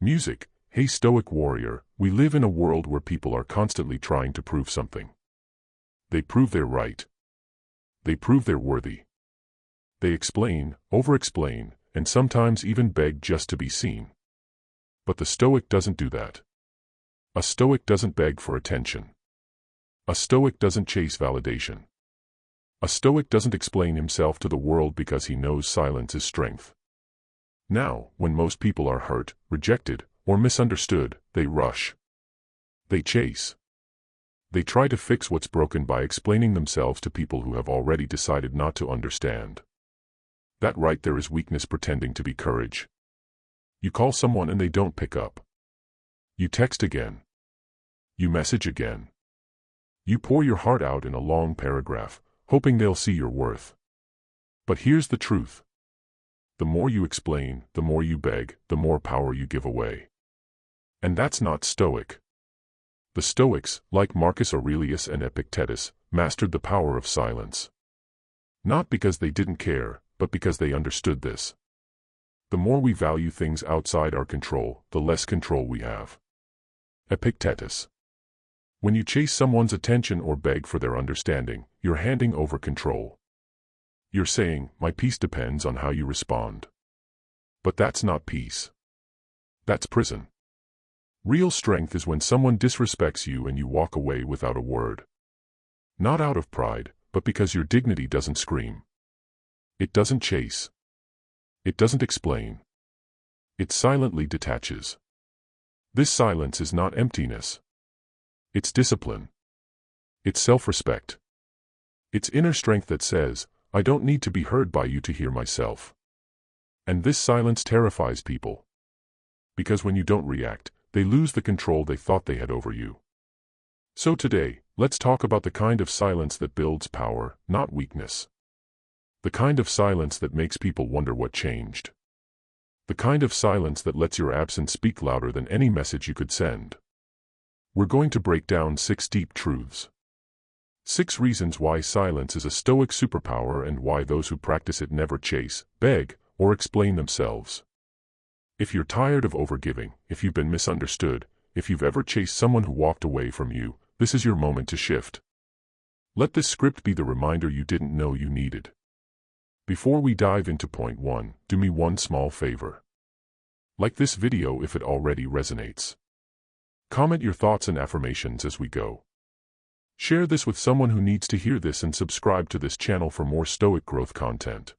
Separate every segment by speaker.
Speaker 1: Music. Hey Stoic warrior, we live in a world where people are constantly trying to prove something. They prove they're right. They prove they're worthy. They explain, over-explain, and sometimes even beg just to be seen. But the Stoic doesn't do that. A Stoic doesn't beg for attention. A Stoic doesn't chase validation. A Stoic doesn't explain himself to the world because he knows silence is strength. Now, when most people are hurt, rejected, or misunderstood, they rush. They chase. They try to fix what's broken by explaining themselves to people who have already decided not to understand. That right there is weakness pretending to be courage. You call someone and they don't pick up. You text again. You message again. You pour your heart out in a long paragraph, hoping they'll see your worth. But here's the truth. The more you explain, the more you beg, the more power you give away. And that's not Stoic. The Stoics, like Marcus Aurelius and Epictetus, mastered the power of silence. Not because they didn't care, but because they understood this. The more we value things outside our control, the less control we have. Epictetus. When you chase someone's attention or beg for their understanding, you're handing over control. You're saying, my peace depends on how you respond. But that's not peace. That's prison. Real strength is when someone disrespects you and you walk away without a word. Not out of pride, but because your dignity doesn't scream. It doesn't chase. It doesn't explain. It silently detaches. This silence is not emptiness. It's discipline. It's self-respect. It's inner strength that says, I don't need to be heard by you to hear myself. And this silence terrifies people. Because when you don't react, they lose the control they thought they had over you. So today, let's talk about the kind of silence that builds power, not weakness. The kind of silence that makes people wonder what changed. The kind of silence that lets your absence speak louder than any message you could send. We're going to break down 6 deep truths. 6 reasons why silence is a Stoic superpower and why those who practice it never chase, beg, or explain themselves. If you're tired of overgiving, if you've been misunderstood, if you've ever chased someone who walked away from you, this is your moment to shift. Let this script be the reminder you didn't know you needed. Before we dive into point 1, do me one small favor. Like this video if it already resonates. Comment your thoughts and affirmations as we go. Share this with someone who needs to hear this and subscribe to this channel for more Stoic growth content.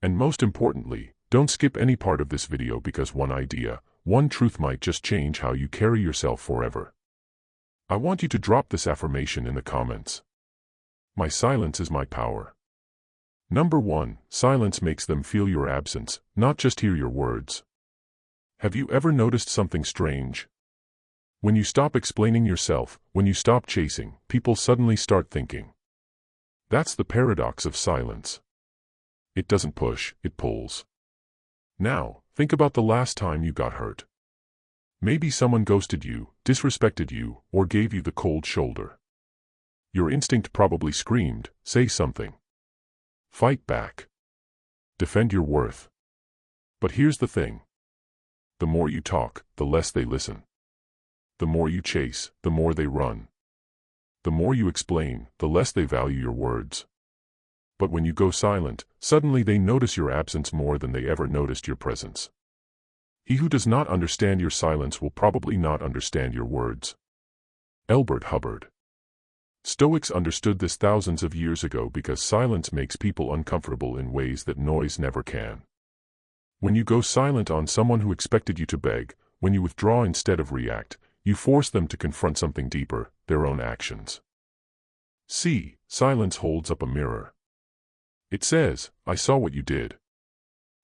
Speaker 1: And most importantly, don't skip any part of this video because one idea, one truth might just change how you carry yourself forever. I want you to drop this affirmation in the comments. My silence is my power. Number 1, silence makes them feel your absence, not just hear your words. Have you ever noticed something strange? When you stop explaining yourself, when you stop chasing, people suddenly start thinking. That's the paradox of silence. It doesn't push, it pulls. Now, think about the last time you got hurt. Maybe someone ghosted you, disrespected you, or gave you the cold shoulder. Your instinct probably screamed, say something. Fight back. Defend your worth. But here's the thing. The more you talk, the less they listen. The more you chase, the more they run. The more you explain, the less they value your words. But when you go silent, suddenly they notice your absence more than they ever noticed your presence. He who does not understand your silence will probably not understand your words. Elbert Hubbard. Stoics understood this thousands of years ago because silence makes people uncomfortable in ways that noise never can. When you go silent on someone who expected you to beg, when you withdraw instead of react, you force them to confront something deeper, their own actions. See, silence holds up a mirror. It says, I saw what you did.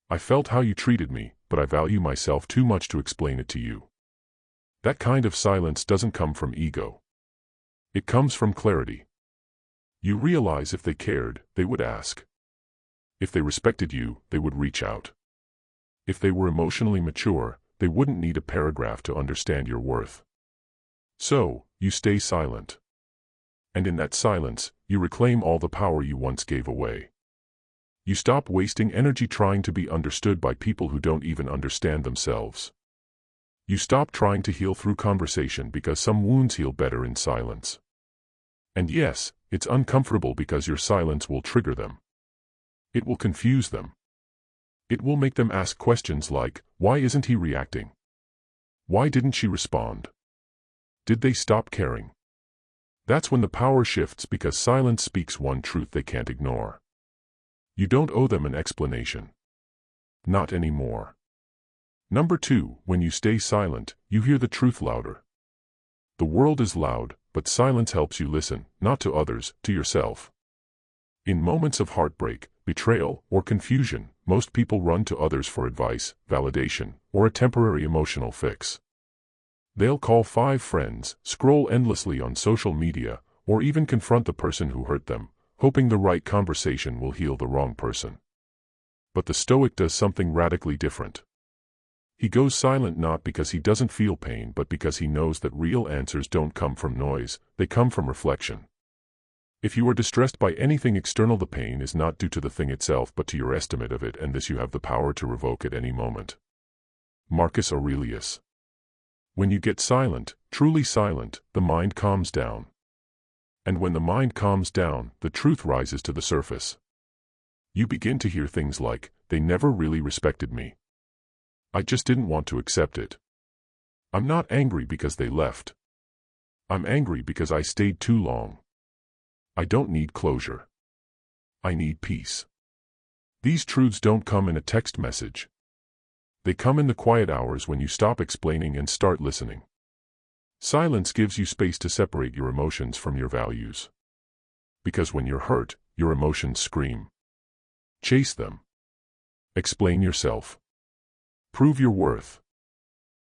Speaker 1: I felt how you treated me, but I value myself too much to explain it to you. That kind of silence doesn't come from ego. It comes from clarity. You realize if they cared, they would ask. If they respected you, they would reach out. If they were emotionally mature, they wouldn't need a paragraph to understand your worth. So, you stay silent. And in that silence, you reclaim all the power you once gave away. You stop wasting energy trying to be understood by people who don't even understand themselves. You stop trying to heal through conversation because some wounds heal better in silence. And yes, it's uncomfortable because your silence will trigger them. It will confuse them. It will make them ask questions like, why isn't he reacting? Why didn't she respond? Did they stop caring? That's when the power shifts, because silence speaks one truth they can't ignore. You don't owe them an explanation. Not anymore. Number 2, when you stay silent, you hear the truth louder. The world is loud, but silence helps you listen, not to others, to yourself. In moments of heartbreak, betrayal, or confusion, most people run to others for advice, validation, or a temporary emotional fix. They'll call 5 friends, scroll endlessly on social media, or even confront the person who hurt them, hoping the right conversation will heal the wrong person. But the Stoic does something radically different. He goes silent not because he doesn't feel pain, but because he knows that real answers don't come from noise, they come from reflection. If you are distressed by anything external, the pain is not due to the thing itself but to your estimate of it, and this you have the power to revoke at any moment. Marcus Aurelius. When you get silent, truly silent, the mind calms down. And when the mind calms down, the truth rises to the surface. You begin to hear things like, they never really respected me. I just didn't want to accept it. I'm not angry because they left. I'm angry because I stayed too long. I don't need closure. I need peace. These truths don't come in a text message. They come in the quiet hours when you stop explaining and start listening. Silence gives you space to separate your emotions from your values. Because when you're hurt, your emotions scream. Chase them. Explain yourself. Prove your worth.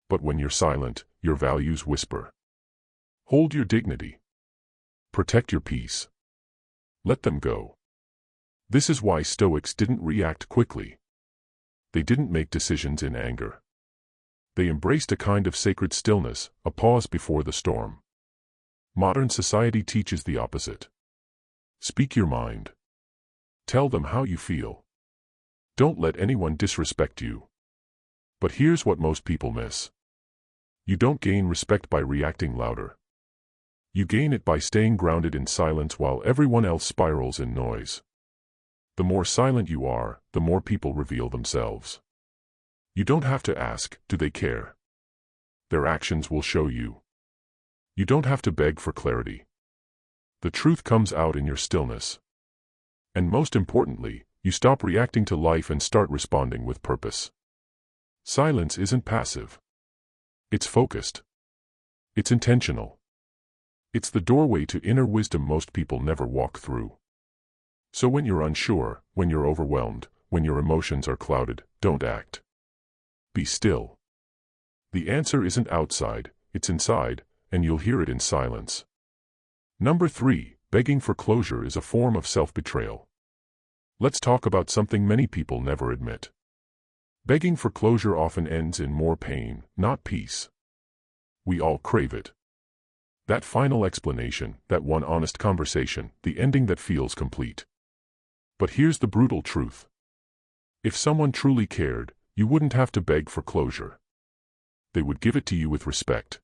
Speaker 1: But when you're silent, your values whisper. Hold your dignity. Protect your peace. Let them go. This is why Stoics didn't react quickly. They didn't make decisions in anger. They embraced a kind of sacred stillness, a pause before the storm. Modern society teaches the opposite. Speak your mind. Tell them how you feel. Don't let anyone disrespect you. But here's what most people miss. You don't gain respect by reacting louder. You gain it by staying grounded in silence while everyone else spirals in noise. The more silent you are, the more people reveal themselves. You don't have to ask, do they care? Their actions will show you. You don't have to beg for clarity. The truth comes out in your stillness. And most importantly, you stop reacting to life and start responding with purpose. Silence isn't passive. It's focused. It's intentional. It's the doorway to inner wisdom most people never walk through. So when you're unsure, when you're overwhelmed, when your emotions are clouded, don't act. Be still. The answer isn't outside, it's inside, and you'll hear it in silence. Number 3, begging for closure is a form of self-betrayal. Let's talk about something many people never admit. Begging for closure often ends in more pain, not peace. We all crave it. That final explanation, that one honest conversation, the ending that feels complete. But here's the brutal truth. If someone truly cared, you wouldn't have to beg for closure. They would give it to you with respect.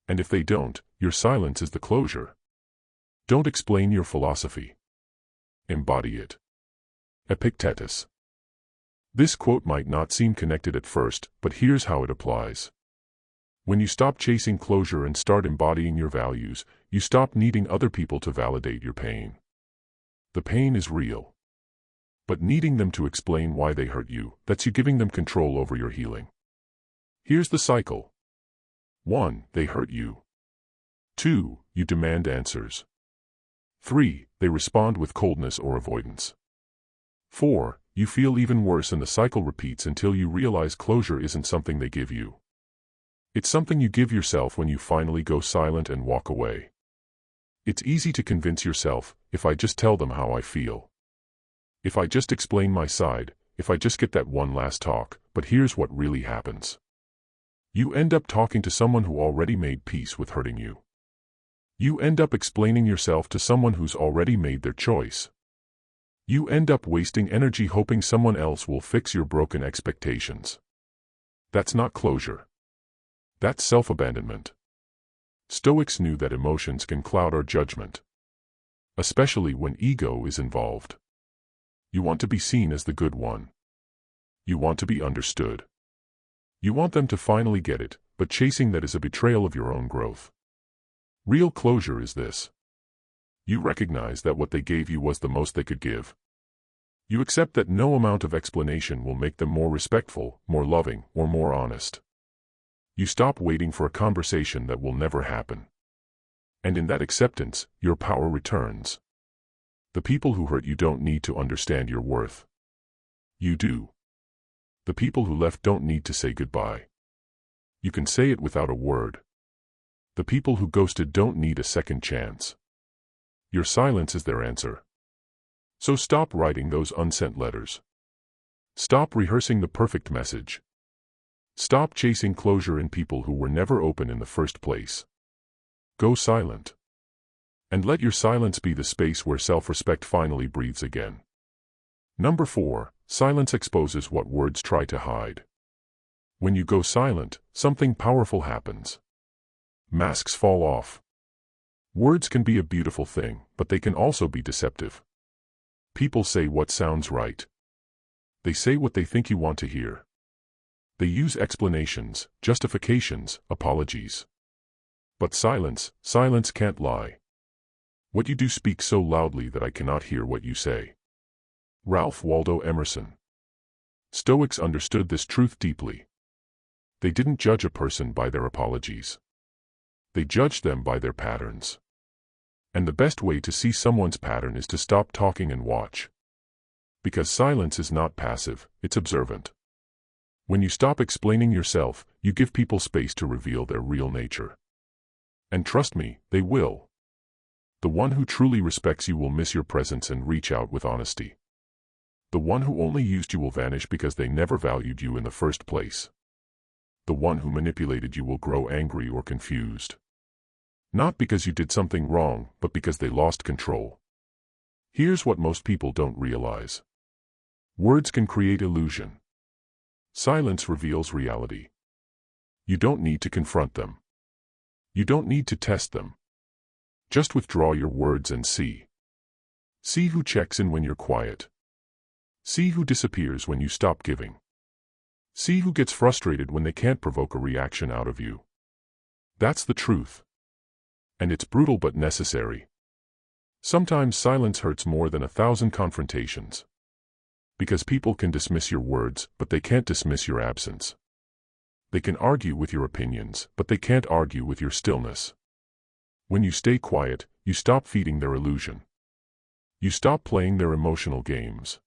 Speaker 1: And if they don't, your silence is the closure. Don't explain your philosophy. Embody it. Epictetus. This quote might not seem connected at first, but here's how it applies. When you stop chasing closure and start embodying your values, you stop needing other people to validate your pain. The pain is real. But needing them to explain why they hurt you, that's you giving them control over your healing. Here's the cycle. 1. They hurt you. 2. You demand answers. 3. They respond with coldness or avoidance. 4. You feel even worse, and the cycle repeats until you realize closure isn't something they give you. It's something you give yourself when you finally go silent and walk away. It's easy to convince yourself, if I just tell them how I feel. If I just explain my side, if I just get that one last talk, but here's what really happens. You end up talking to someone who already made peace with hurting you. You end up explaining yourself to someone who's already made their choice. You end up wasting energy hoping someone else will fix your broken expectations. That's not closure. That's self-abandonment. Stoics knew that emotions can cloud our judgment, especially when ego is involved. You want to be seen as the good one. You want to be understood. You want them to finally get it, but chasing that is a betrayal of your own growth. Real closure is this. You recognize that what they gave you was the most they could give. You accept that no amount of explanation will make them more respectful, more loving, or more honest. You stop waiting for a conversation that will never happen. And in that acceptance, your power returns. The people who hurt you don't need to understand your worth. You do. The people who left don't need to say goodbye. You can say it without a word. The people who ghosted don't need a second chance. Your silence is their answer. So stop writing those unsent letters. Stop rehearsing the perfect message. Stop chasing closure in people who were never open in the first place. Go silent. And let your silence be the space where self-respect finally breathes again. Number 4, silence exposes what words try to hide. When you go silent, something powerful happens. Masks fall off. Words can be a beautiful thing, but they can also be deceptive. People say what sounds right. They say what they think you want to hear. They use explanations, justifications, apologies. But silence can't lie. What you do speaks so loudly that I cannot hear what you say. Ralph Waldo Emerson. Stoics understood this truth deeply. They didn't judge a person by their apologies. They judged them by their patterns. And the best way to see someone's pattern is to stop talking and watch. Because silence is not passive, it's observant. When you stop explaining yourself, you give people space to reveal their real nature. And trust me, they will. The one who truly respects you will miss your presence and reach out with honesty. The one who only used you will vanish because they never valued you in the first place. The one who manipulated you will grow angry or confused. Not because you did something wrong, but because they lost control. Here's what most people don't realize. Words can create illusion. Silence reveals reality. You don't need to confront them. You don't need to test them. Just withdraw your words and see. See who checks in when you're quiet. See who disappears when you stop giving. See who gets frustrated when they can't provoke a reaction out of you. That's the truth. And it's brutal but necessary. Sometimes silence hurts more than 1,000 confrontations. Because people can dismiss your words, but they can't dismiss your absence. They can argue with your opinions, but they can't argue with your stillness. When you stay quiet, you stop feeding their illusion. You stop playing their emotional games.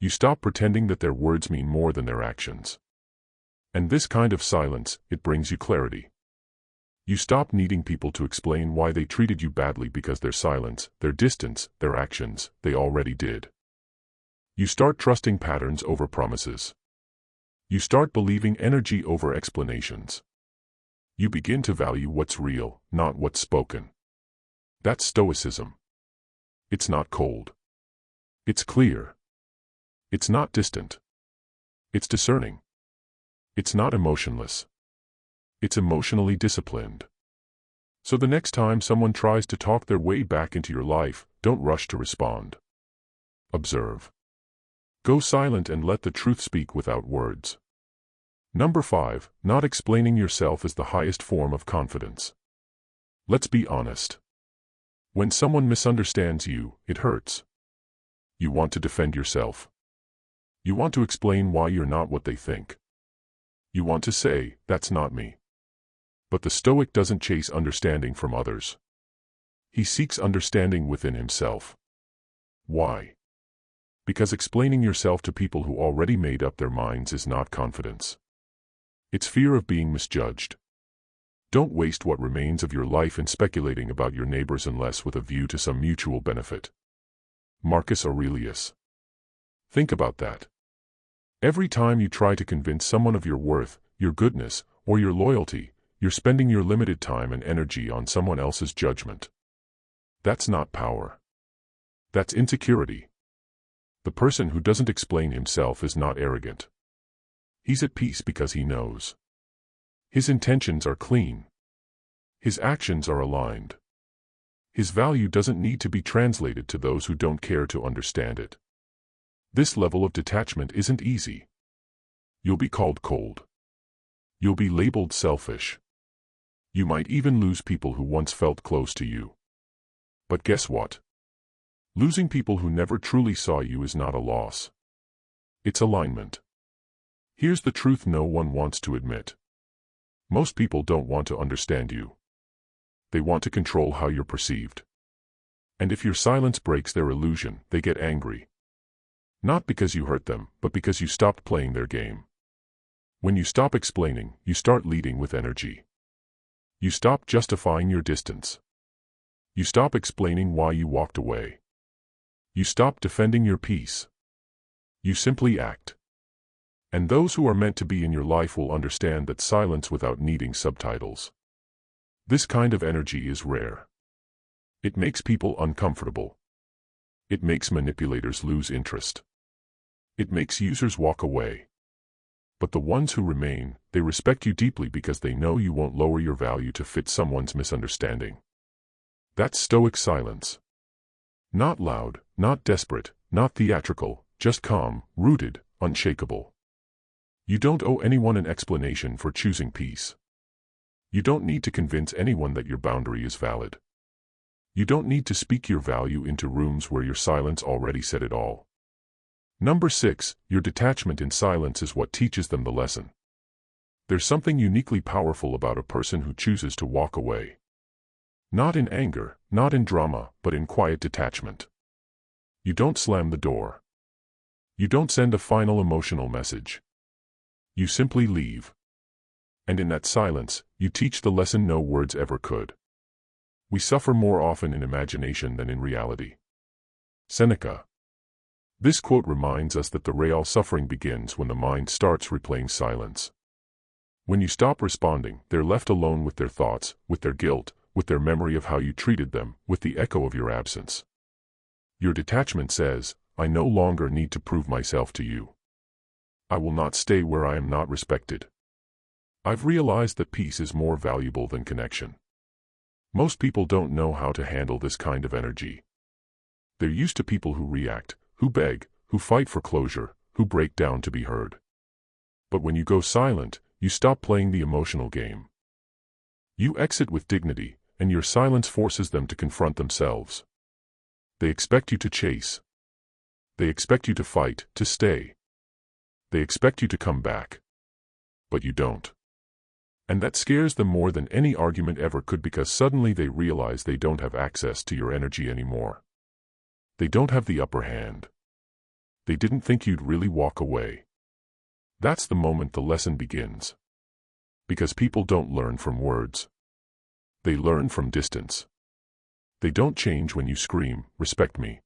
Speaker 1: You stop pretending that their words mean more than their actions. And this kind of silence, it brings you clarity. You stop needing people to explain why they treated you badly because their silence, their distance, their actions, they already did. You start trusting patterns over promises. You start believing energy over explanations. You begin to value what's real, not what's spoken. That's Stoicism. It's not cold. It's clear. It's not distant. It's discerning. It's not emotionless. It's emotionally disciplined. So the next time someone tries to talk their way back into your life, don't rush to respond. Observe. Go silent and let the truth speak without words. Number 5, not explaining yourself is the highest form of confidence. Let's be honest. When someone misunderstands you, it hurts. You want to defend yourself. You want to explain why you're not what they think. You want to say, that's not me. But the Stoic doesn't chase understanding from others. He seeks understanding within himself. Why? Because explaining yourself to people who already made up their minds is not confidence. It's fear of being misjudged. Don't waste what remains of your life in speculating about your neighbors unless with a view to some mutual benefit. Marcus Aurelius. Think about that. Every time you try to convince someone of your worth, your goodness, or your loyalty, you're spending your limited time and energy on someone else's judgment. That's not power. That's insecurity. The person who doesn't explain himself is not arrogant. He's at peace because he knows. His intentions are clean. His actions are aligned. His value doesn't need to be translated to those who don't care to understand it. This level of detachment isn't easy. You'll be called cold. You'll be labeled selfish. You might even lose people who once felt close to you. But guess what? Losing people who never truly saw you is not a loss. It's alignment. Here's the truth no one wants to admit. Most people don't want to understand you. They want to control how you're perceived. And if your silence breaks their illusion, they get angry. Not because you hurt them, but because you stopped playing their game. When you stop explaining, you start leading with energy. You stop justifying your distance. You stop explaining why you walked away. You stop defending your peace. You simply act. And those who are meant to be in your life will understand that silence without needing subtitles. This kind of energy is rare. It makes people uncomfortable. It makes manipulators lose interest. It makes users walk away. But the ones who remain, they respect you deeply because they know you won't lower your value to fit someone's misunderstanding. That's Stoic silence. Not loud, not desperate, not theatrical, just calm, rooted, unshakable. You don't owe anyone an explanation for choosing peace. You don't need to convince anyone that your boundary is valid. You don't need to speak your value into rooms where your silence already said it all. Number 6, your detachment in silence is what teaches them the lesson. There's something uniquely powerful about a person who chooses to walk away. Not in anger, not in drama, but in quiet detachment. You don't slam the door. You don't send a final emotional message. You simply leave. And in that silence, you teach the lesson no words ever could. We suffer more often in imagination than in reality. Seneca. This quote reminds us that the real suffering begins when the mind starts replaying silence. When you stop responding, they're left alone with their thoughts, with their guilt, with their memory of how you treated them, with the echo of your absence. Your detachment says, I no longer need to prove myself to you. I will not stay where I am not respected. I've realized that peace is more valuable than connection. Most people don't know how to handle this kind of energy. They're used to people who react, who beg, who fight for closure, who break down to be heard. But when you go silent, you stop playing the emotional game. You exit with dignity, and your silence forces them to confront themselves. They expect you to chase. They expect you to fight, to stay. They expect you to come back. But you don't. And that scares them more than any argument ever could because suddenly they realize they don't have access to your energy anymore. They don't have the upper hand. They didn't think you'd really walk away. That's the moment the lesson begins. Because people don't learn from words. They learn from distance. They don't change when you scream, respect me.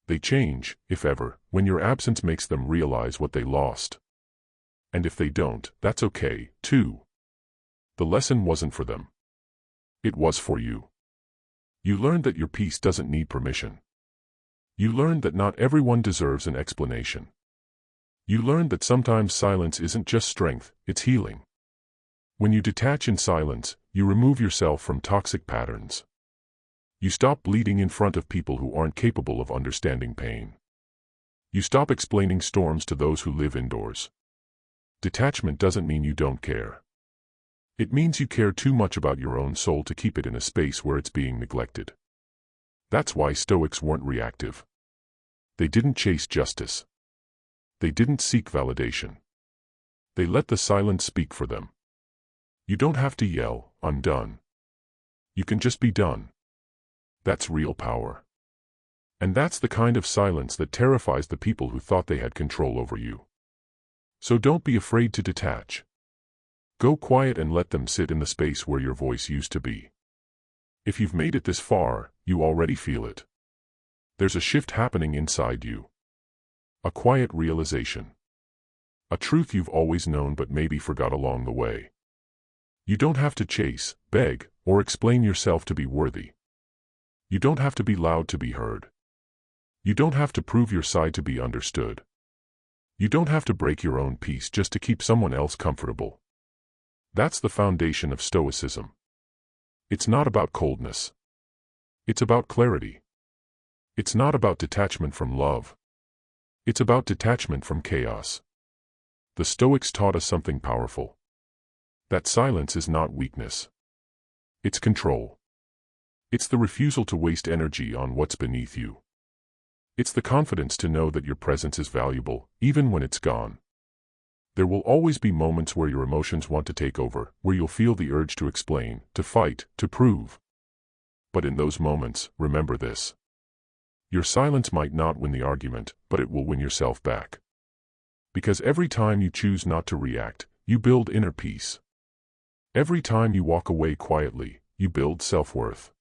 Speaker 1: They change, if ever, when your absence makes them realize what they lost. And if they don't, that's okay, too. The lesson wasn't for them. It was for you. You learned that your peace doesn't need permission. You learned that not everyone deserves an explanation. You learned that sometimes silence isn't just strength, it's healing. When you detach in silence, you remove yourself from toxic patterns. You stop bleeding in front of people who aren't capable of understanding pain. You stop explaining storms to those who live indoors. Detachment doesn't mean you don't care. It means you care too much about your own soul to keep it in a space where it's being neglected. That's why Stoics weren't reactive. They didn't chase justice. They didn't seek validation. They let the silence speak for them. You don't have to yell, I'm done. You can just be done. That's real power. And that's the kind of silence that terrifies the people who thought they had control over you. So don't be afraid to detach. Go quiet and let them sit in the space where your voice used to be. If you've made it this far, you already feel it. There's a shift happening inside you. A quiet realization. A truth you've always known but maybe forgot along the way. You don't have to chase, beg, or explain yourself to be worthy. You don't have to be loud to be heard. You don't have to prove your side to be understood. You don't have to break your own peace just to keep someone else comfortable. That's the foundation of Stoicism. It's not about coldness. It's about clarity. It's not about detachment from love. It's about detachment from chaos. The Stoics taught us something powerful. That silence is not weakness. It's control. It's the refusal to waste energy on what's beneath you. It's the confidence to know that your presence is valuable, even when it's gone. There will always be moments where your emotions want to take over, where you'll feel the urge to explain, to fight, to prove. But in those moments, remember this. Your silence might not win the argument, but it will win yourself back. Because every time you choose not to react, you build inner peace. Every time you walk away quietly, you build self-worth.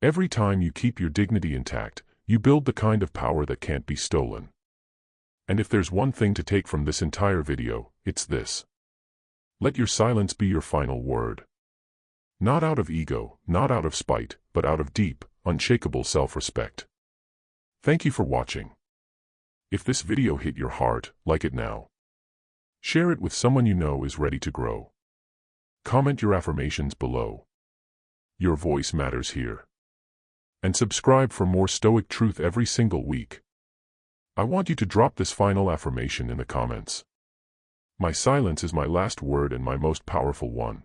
Speaker 1: Every time you keep your dignity intact, you build the kind of power that can't be stolen. And if there's one thing to take from this entire video, it's this. Let your silence be your final word. Not out of ego, not out of spite, but out of deep, unshakable self-respect. Thank you for watching. If this video hit your heart, like it now. Share it with someone you know is ready to grow. Comment your affirmations below. Your voice matters here. And subscribe for more Stoic truth every single week. I want you to drop this final affirmation in the comments. My silence is my last word and my most powerful one.